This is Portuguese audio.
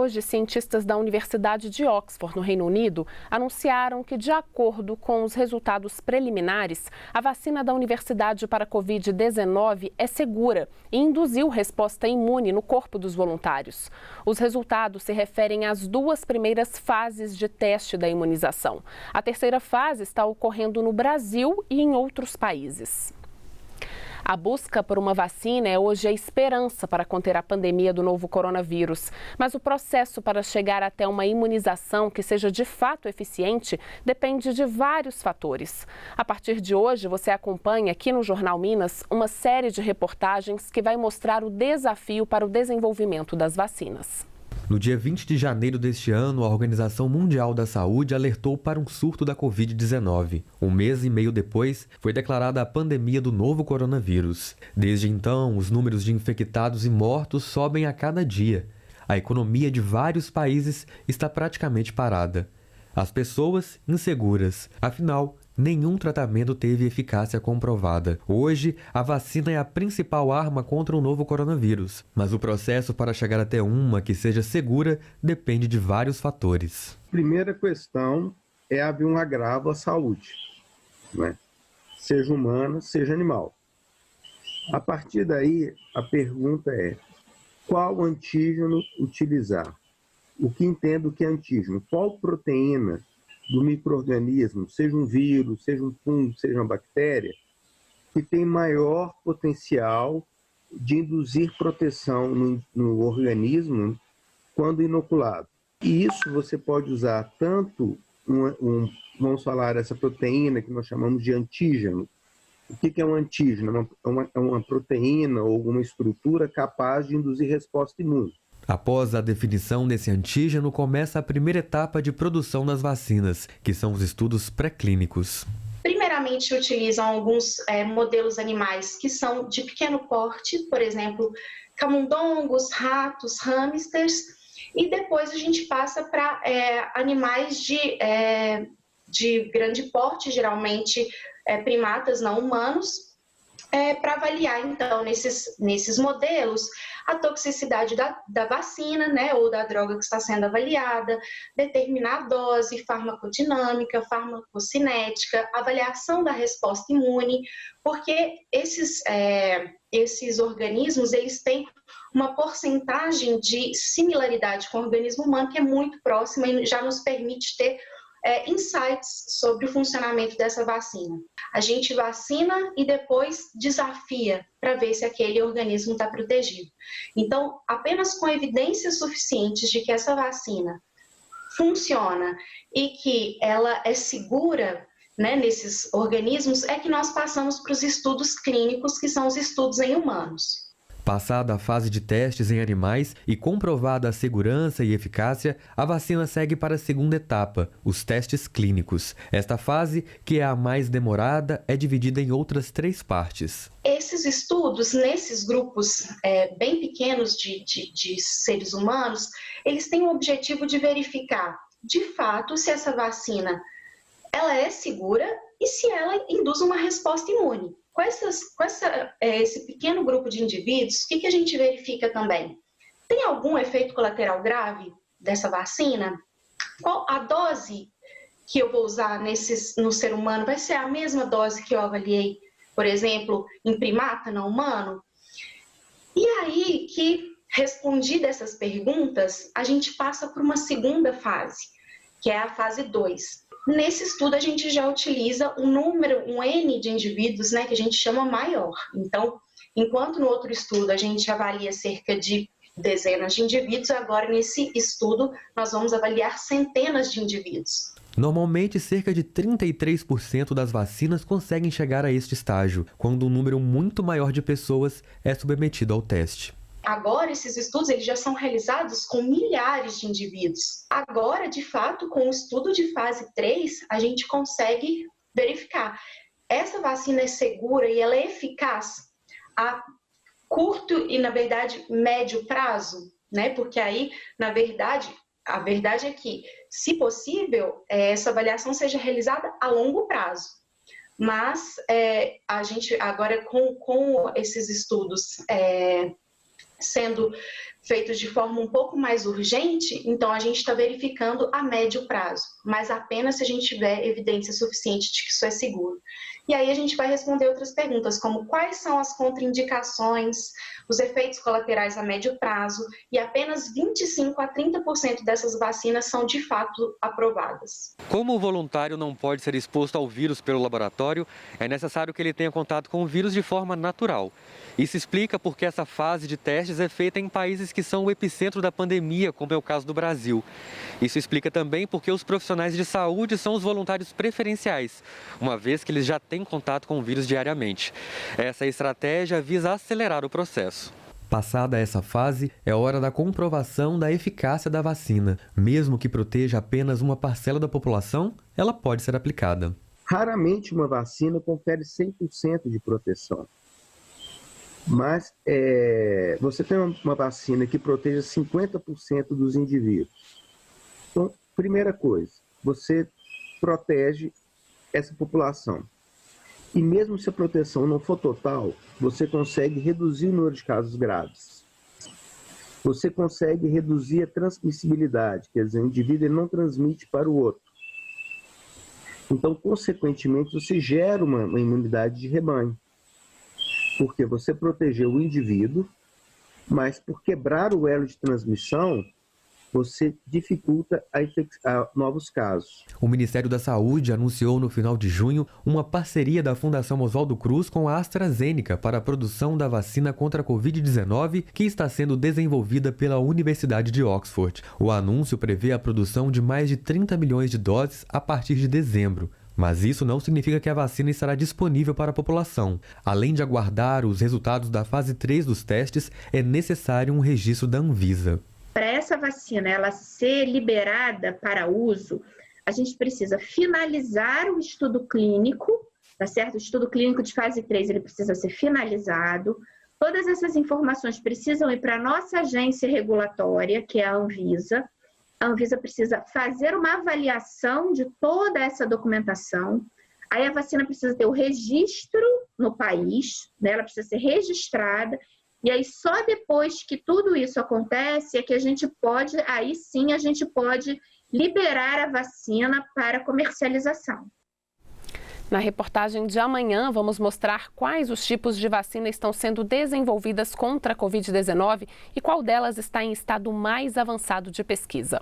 hoje, cientistas da Universidade de Oxford, no Reino Unido, anunciaram que, de acordo com os resultados preliminares, a vacina da universidade para a Covid-19 é segura e induziu resposta imune no corpo dos voluntários. Os resultados se referem às 2 primeiras fases de teste da imunização. A terceira fase está ocorrendo no Brasil e em outros países. A busca por uma vacina é hoje a esperança para conter a pandemia do novo coronavírus. Mas o processo para chegar até uma imunização que seja de fato eficiente depende de vários fatores. A partir de hoje, você acompanha aqui no Jornal Minas uma série de reportagens que vai mostrar o desafio para o desenvolvimento das vacinas. No dia 20 de janeiro deste ano, a Organização Mundial da Saúde alertou para um surto da Covid-19. Um mês e meio depois, foi declarada a pandemia do novo coronavírus. Desde então, os números de infectados e mortos sobem a cada dia. A economia de vários países está praticamente parada. As pessoas inseguras. Afinal, nenhum tratamento teve eficácia comprovada. Hoje, a vacina é a principal arma contra o novo coronavírus. Mas o processo para chegar até uma que seja segura depende de vários fatores. Primeira questão é haver um agravo à saúde, né? Seja humana, seja animal. A partir daí, a pergunta é: qual antígeno utilizar? O que entendo que é antígeno? Qual proteína do micro-organismo, seja um vírus, seja um fungo, seja uma bactéria, que tem maior potencial de induzir proteção no organismo quando inoculado. E isso você pode usar tanto, vamos falar, essa proteína que nós chamamos de antígeno. O que é um antígeno? É uma proteína ou uma estrutura capaz de induzir resposta imune. Após a definição desse antígeno, começa a primeira etapa de produção das vacinas, que são os estudos pré-clínicos. Primeiramente, utilizam alguns modelos animais que são de pequeno porte, por exemplo, camundongos, ratos, hamsters, e depois a gente passa para animais de grande porte, geralmente primatas não humanos, para avaliar, então, nesses modelos, a toxicidade da vacina, né, ou da droga que está sendo avaliada, determinar a dose, farmacodinâmica, farmacocinética, avaliação da resposta imune, porque esses organismos, eles têm uma porcentagem de similaridade com o organismo humano que é muito próxima e já nos permite ter insights sobre o funcionamento dessa vacina. A gente vacina e depois desafia para ver se aquele organismo está protegido. Então, apenas com evidências suficientes de que essa vacina funciona e que ela é segura, né, nesses organismos, é que nós passamos para os estudos clínicos, que são os estudos em humanos. Passada a fase de testes em animais e comprovada a segurança e eficácia, a vacina segue para a segunda etapa, os testes clínicos. Esta fase, que é a mais demorada, é dividida em outras 3 partes. Esses estudos, nesses grupos bem pequenos de seres humanos, eles têm o objetivo de verificar, de fato, se essa vacina ela é segura e se ela induz uma resposta imune. Com esse pequeno grupo de indivíduos, o que a gente verifica também? Tem algum efeito colateral grave dessa vacina? Qual a dose que eu vou usar no ser humano vai ser a mesma dose que eu avaliei, por exemplo, em primata não humano? E aí que, respondidas essas perguntas, a gente passa por uma segunda fase, que é a fase 2. Nesse estudo, a gente já utiliza um N de indivíduos, né, que a gente chama maior. Então, enquanto no outro estudo a gente avalia cerca de dezenas de indivíduos, agora nesse estudo nós vamos avaliar centenas de indivíduos. Normalmente, cerca de 33% das vacinas conseguem chegar a este estágio, quando um número muito maior de pessoas é submetido ao teste. Agora, esses estudos eles já são realizados com milhares de indivíduos. Agora, de fato, com o estudo de fase 3, a gente consegue verificar. Essa vacina é segura e ela é eficaz a curto e, na verdade, médio prazo, né? Porque aí, na verdade, a verdade é que, se possível, essa avaliação seja realizada a longo prazo. Mas a gente, agora, com esses estudos sendo feitos de forma um pouco mais urgente, então a gente está verificando a médio prazo, mas apenas se a gente tiver evidência suficiente de que isso é seguro. E aí a gente vai responder outras perguntas, como quais são as contraindicações, os efeitos colaterais a médio prazo, e apenas 25% a 30% dessas vacinas são de fato aprovadas. Como o voluntário não pode ser exposto ao vírus pelo laboratório, é necessário que ele tenha contato com o vírus de forma natural. Isso explica porque essa fase de testes é feita em países que são o epicentro da pandemia, como é o caso do Brasil. Isso explica também porque os profissionais de saúde são os voluntários preferenciais, uma vez que eles já têm contato com o vírus diariamente. Essa estratégia visa acelerar o processo. Passada essa fase, é hora da comprovação da eficácia da vacina. Mesmo que proteja apenas uma parcela da população, ela pode ser aplicada. Raramente uma vacina confere 100% de proteção. Mas você tem uma vacina que proteja 50% dos indivíduos. Então, primeira coisa, você protege essa população. E mesmo se a proteção não for total, você consegue reduzir o número de casos graves. Você consegue reduzir a transmissibilidade, quer dizer, o indivíduo ele não transmite para o outro. Então, consequentemente, você gera uma imunidade de rebanho. Porque você protegeu o indivíduo, mas por quebrar o elo de transmissão, você dificulta a novos casos. O Ministério da Saúde anunciou no final de junho uma parceria da Fundação Oswaldo Cruz com a AstraZeneca para a produção da vacina contra a Covid-19 que está sendo desenvolvida pela Universidade de Oxford. O anúncio prevê a produção de mais de 30 milhões de doses a partir de dezembro. Mas isso não significa que a vacina estará disponível para a população. Além de aguardar os resultados da fase 3 dos testes, é necessário um registro da Anvisa. Para essa vacina ela ser liberada para uso, a gente precisa finalizar o estudo clínico, tá certo? O estudo clínico de fase 3 ele precisa ser finalizado. Todas essas informações precisam ir para a nossa agência regulatória, que é a Anvisa. A Anvisa precisa fazer uma avaliação de toda essa documentação. Aí a vacina precisa ter o registro no país, né? Ela precisa ser registrada. E aí só depois que tudo isso acontece é que a gente pode, aí sim a gente pode liberar a vacina para comercialização. Na reportagem de amanhã, vamos mostrar quais os tipos de vacina estão sendo desenvolvidas contra a Covid-19 e qual delas está em estado mais avançado de pesquisa.